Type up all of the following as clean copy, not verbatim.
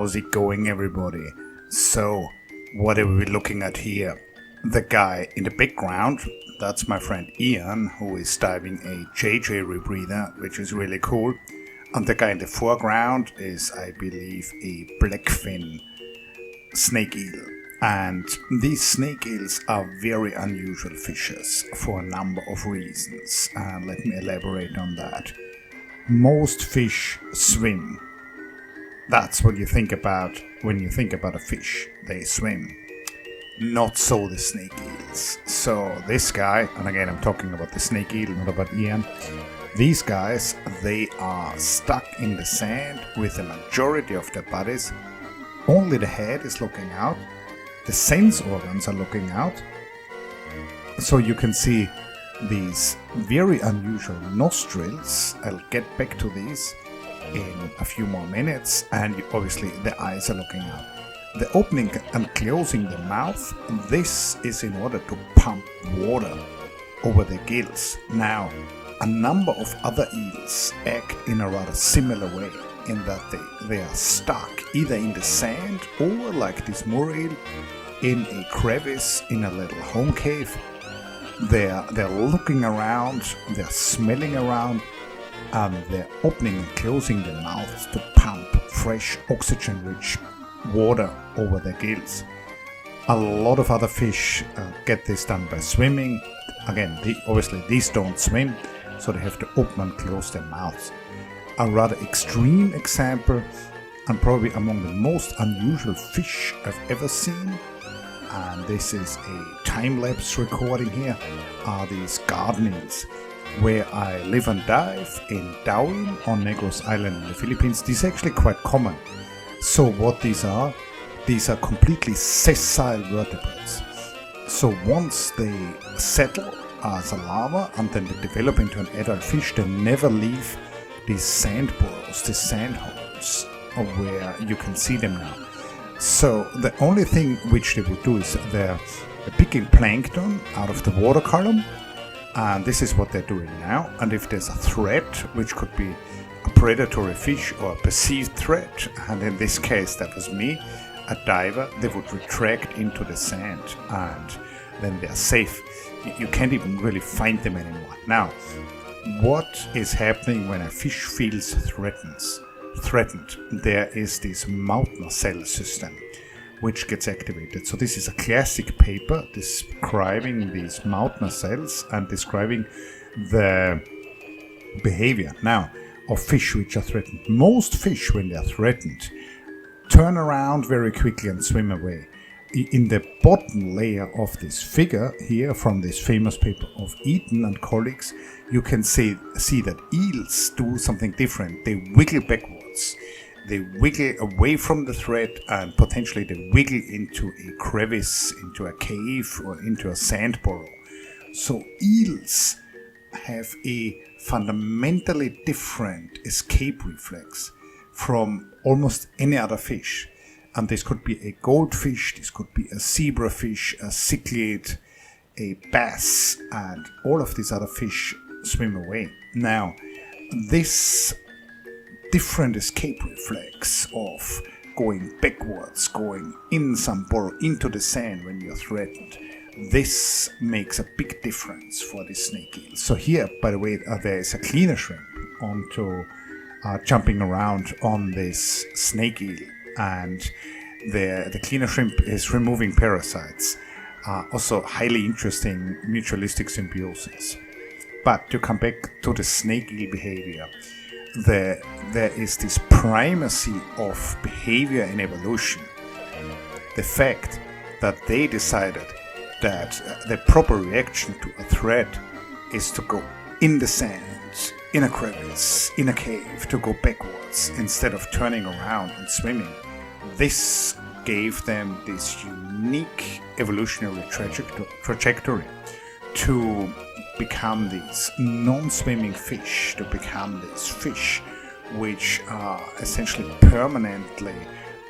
How's it going, everybody? So, what are we looking at here? The guy in the background, that's my friend Ian, who is diving a JJ rebreather, which is really cool. And the guy in the foreground is, I believe, a Blackfin Snake Eel. And these snake eels are very unusual fishes for a number of reasons. And let me elaborate on that. Most fish swim. That's what you think about when you think about a fish. They swim. Not so the snake eels. So this guy, and again I'm talking about the snake eel, not about Ian. These guys, they are stuck in the sand with the majority of their bodies. Only the head is looking out. The sense organs are looking out. So you can see these very unusual nostrils. I'll get back to these in a few more minutes. And obviously the eyes are looking out. The opening and closing the mouth, this is in order to pump water over the gills. Now, a number of other eels act in a rather similar way, in that they are stuck either in the sand or, like this moor eel, in a crevice in a little home cave. They're looking around, they're smelling around, and they're opening and closing their mouths to pump fresh oxygen-rich water over their gills. A lot of other fish get this done by swimming. Again, obviously these don't swim, so they have to open and close their mouths. A rather extreme example, and probably among the most unusual fish I've ever seen, and this is a time-lapse recording here, are these garden eels, where I live and dive in Dauin on Negros Island in the Philippines. These are actually quite common. So what these are completely sessile vertebrates. So once they settle as a larva and then they develop into an adult fish, they never leave these sand burrows, these sand holes, where you can see them now. So the only thing which they would do is they're picking plankton out of the water column, and this is what they're doing now. And if there's a threat, which could be a predatory fish or a perceived threat, and in this case that was me, a diver, they would retract into the sand, and then they're safe. You can't even really find them anymore. Now, what is happening when a fish feels threatened? There is this mouth cell system which gets activated. So this is a classic paper describing these mouth cells and describing the behavior now of fish which are threatened. Most fish, when they are threatened, turn around very quickly and swim away. In the bottom layer of this figure here from this famous paper of Eaton and colleagues, you can see that eels do something different. They wiggle backwards. They wiggle away from the threat, and potentially they wiggle into a crevice, into a cave, or into a sand burrow. So eels have a fundamentally different escape reflex from almost any other fish. And this could be a goldfish, this could be a zebrafish, a cichlid, a bass, and all of these other fish swim away. Now, this different escape reflex of going backwards, going in some burrow, into the sand when you're threatened, this makes a big difference for the snake eel. So here, by the way, there is a cleaner shrimp jumping around on this snake eel. And the cleaner shrimp is removing parasites. Also highly interesting mutualistic symbiosis. But to come back to the snake eel behavior, there is this primacy of behavior in evolution. The fact that they decided that the proper reaction to a threat is to go in the sand, in a crevice, in a cave, to go backwards instead of turning around and swimming. This gave them this unique evolutionary trajectory to become these non-swimming fish, to become these fish which are essentially permanently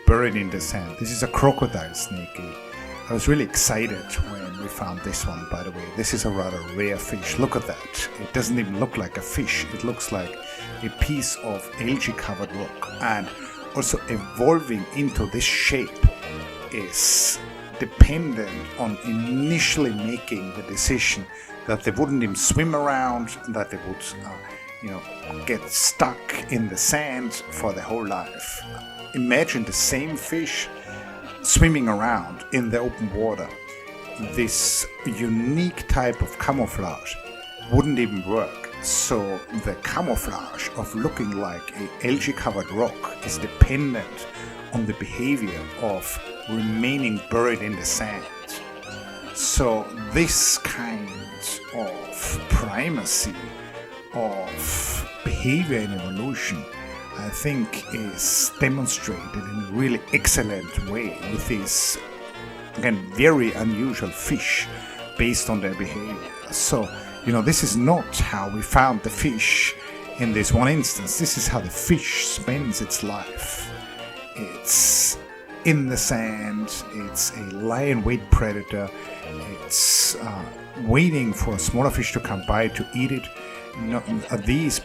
buried in the sand. This is a crocodile snake eel. I was really excited when we found this one, by the way. This is a rather rare fish. Look at that. It doesn't even look like a fish. It looks like a piece of algae-covered rock. And also evolving into this shape is dependent on initially making the decision that they wouldn't even swim around, that they would get stuck in the sand for their whole life. Imagine the same fish swimming around in the open water. This unique type of camouflage wouldn't even work. So the camouflage of looking like an algae-covered rock is dependent on the behavior of remaining buried in the sand. So this kind of primacy of behavior in evolution, I think, is demonstrated in a really excellent way with these, again, very unusual fish based on their behavior. So, this is not how we found the fish in this one instance. This is how the fish spends its life. It's in the sand, it's a lie-in-wait predator, it's waiting for a smaller fish to come by to eat it. These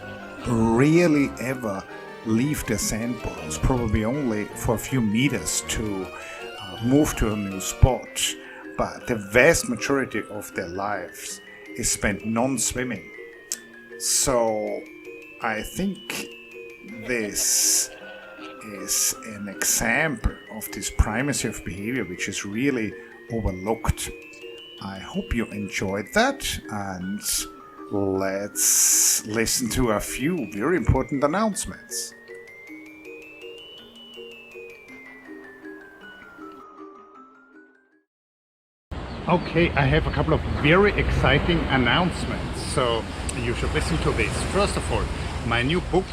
rarely ever leave their sand burrows, probably only for a few meters to move to a new spot. But the vast majority of their lives is spent non-swimming. So I think this is an example of this primacy of behavior which is really overlooked. I hope you enjoyed that, and let's listen to a few very important announcements. Okay, I have a couple of very exciting announcements, so you should listen to this. First of all, my new book,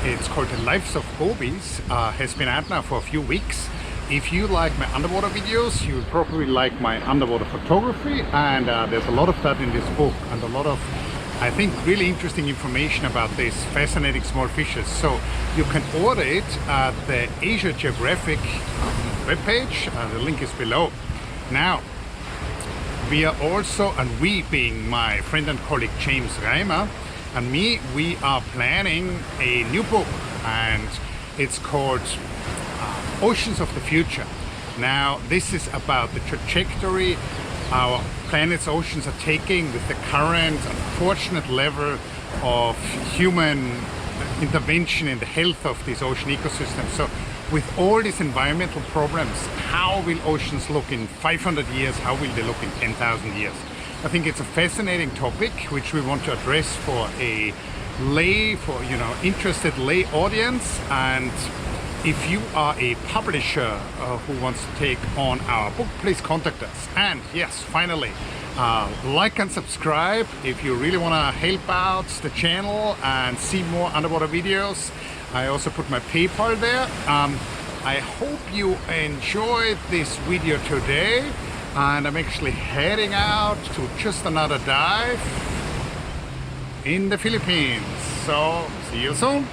it's called The Lives of Gobies, has been out now for a few weeks. If you like my underwater videos, you'll probably like my underwater photography, and there's a lot of that in this book, and a lot of, I think, really interesting information about these fascinating small fishes. So you can order it at the Asia Geographic webpage, the link is below. Now, we are also, and we being my friend and colleague James Reimer and me, we are planning a new book, and it's called Oceans of the Future. Now, this is about the trajectory our planet's oceans are taking with the current unfortunate level of human intervention in the health of these ocean ecosystems. So with all these environmental problems, how will oceans look in 500 years? How will they look in 10,000 years? I think it's a fascinating topic which we want to address for a interested lay audience. And if you are a publisher who wants to take on our book, please contact us. And yes, finally, like and subscribe if you really want to help out the channel and see more underwater videos. I also put my PayPal there. I hope you enjoyed this video today, and I'm actually heading out to just another dive in the Philippines. So see you soon.